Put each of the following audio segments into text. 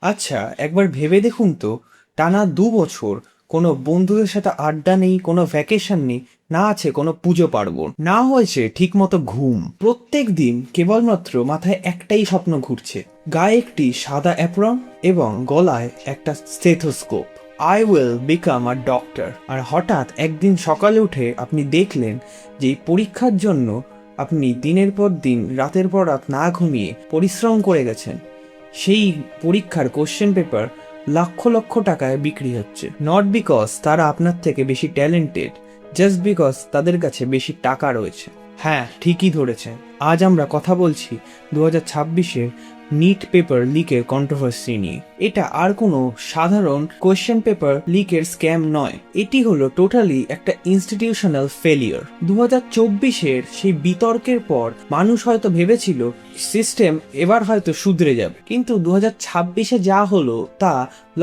আচ্ছা, একবার ভেবে দেখুন তো, টানা ২ বছর কোনো বন্ধুদের সাথে আড্ডা নেই, কোনো ভ্যাকেশন নেই, না আছে কোনো পুজো পার্বণ, না হয়েছে ঠিকমতো ঘুম। প্রত্যেক দিন কেবলমাত্র মাথায় একটাই স্বপ্ন ঘুরছে, গায়ে একটি সাদা অ্যাপ্রন এবং গলায় একটা stethoscope. I will become a doctor. আর হঠাৎ একদিন সকালে উঠে আপনি দেখলেন যে এই পরীক্ষার জন্য আপনি দিনের পর দিন, রাতের পর রাত না ঘুমিয়ে পরিশ্রম করে গেছেন। সেই পরীক্ষার কোশ্চেন পেপার লক্ষ লক্ষ টাকায় বিক্রি হচ্ছে, নট বিকজ তারা আপনার থেকে বেশি ট্যালেন্টেড, জাস্ট বিকজ তাদের কাছে বেশি টাকা রয়েছে। হ্যাঁ, ঠিকই ধরেছেন। আজ আমরা কথা বলছি 2026-এর নিট পেপার লিকের কন্ট্রোভার্সি নিয়ে। এটা আর কোনো সাধারণ কোয়েশ্চেন পেপার লিকের স্ক্যাম নয়, এটি হলো টোটালি একটা ইনস্টিটিউশনাল ফেলিওর। 2024-এর সেই বিতর্কের পর মানুষ হয়তো ভেবেছিল সিস্টেম এবার হয়তো শুধরে যাবে, কিন্তু 2026-এ যা হলো তা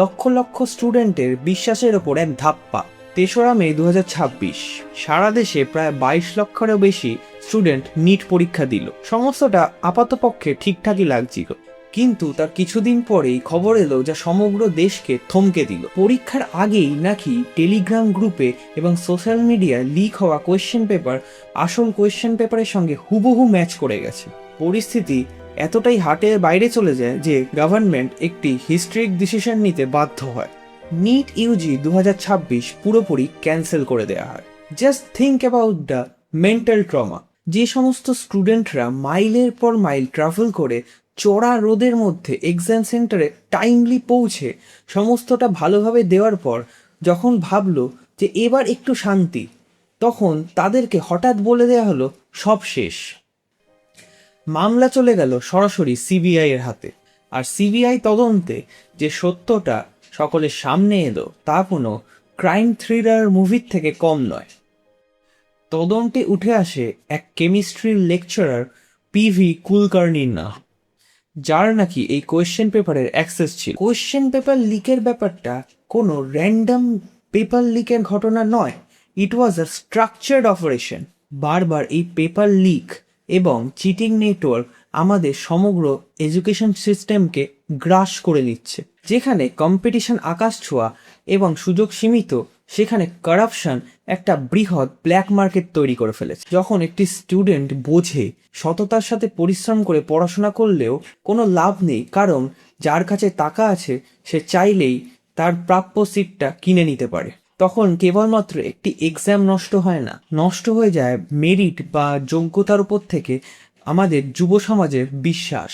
লক্ষ লক্ষ স্টুডেন্টের বিশ্বাসের ওপর এক ধাপ্পা। 3রা মে 2026 সারা দেশে প্রায় 22 লক্ষেরও বেশি স্টুডেন্ট নিট পরীক্ষা দিল। সমস্তটা আপাতপক্ষে ঠিকঠাকই লাগছিল, কিন্তু তার কিছুদিন পরেই খবর এলো যা সমগ্র দেশকে থমকে দিল। পরীক্ষার আগেই নাকি টেলিগ্রাম গ্রুপে এবং সোশ্যাল মিডিয়ায় লিক হওয়া কোয়েশ্চেন পেপার আসল কোয়েশ্চেন পেপারের সঙ্গে হুবহু ম্যাচ করে গেছে। পরিস্থিতি এতটাই হাটের বাইরে চলে যায় যে গভর্নমেন্ট একটি হিস্ট্রিক ডিসিশন নিতে বাধ্য হয়। নিট ইউজি 2026 পুরোপুরি ক্যান্সেল করে দেওয়া হয়। Just think about the mental trauma. যে সমস্ত স্টুডেন্টরা মাইলের পর মাইল ট্রাভেল করে চড়া রোদের মধ্যে এক্সাম সেন্টারে টাইমলি পৌঁছে সমস্তটা ভালোভাবে দেওয়ার পর যখন ভাবলো যে এবার একটু শান্তি, তখন তাদেরকে হঠাৎ বলে দেওয়া হলো সব শেষ। মামলা চলে গেল সরাসরি সিবিআই এর হাতে। আর সিবিআই তদন্তে যে সত্যটা সকলের সামনে এলো তা কোনো ক্রাইম থ্রিলার মুভির থেকে কম নয়। তদন্তে উঠে আসে এক কেমিস্ট্রির লেকচারার পিভি কুলকার্নির নাম, যার নাকি এই কোয়েশ্চেন পেপারের অ্যাক্সেস ছিল। কোয়েশ্চেন পেপার লিকের ব্যাপারটা কোনো র্যান্ডম পেপার লিকের ঘটনা নয়, ইট ওয়াজ আ স্ট্রাকচার্ড অপারেশন। বারবার এই পেপার লিক এবং চিটিং নেটওয়ার্ক আমাদের সমগ্র এডুকেশন সিস্টেমকে গ্রাস করে নিচ্ছে। যেখানে কম্পিটিশন আকাশ ছোঁয়া এবং সুযোগ সীমিত, সেখানে কারাপশন একটা বৃহৎ ব্ল্যাক মার্কেট তৈরি করে ফেলেছে। যখন একটি স্টুডেন্ট বোঝে সততার সাথে পরিশ্রম করে পড়াশোনা করলেও কোনো লাভ নেই, কারণ যার কাছে টাকা আছে সে চাইলেই তার প্রাপ্য সিটটা কিনে নিতে পারে, তখন কেবলমাত্র একটি এক্সাম নষ্ট হয় না, নষ্ট হয়ে যায় মেরিট বা যোগ্যতার উপর থেকে আমাদের যুব সমাজের বিশ্বাস।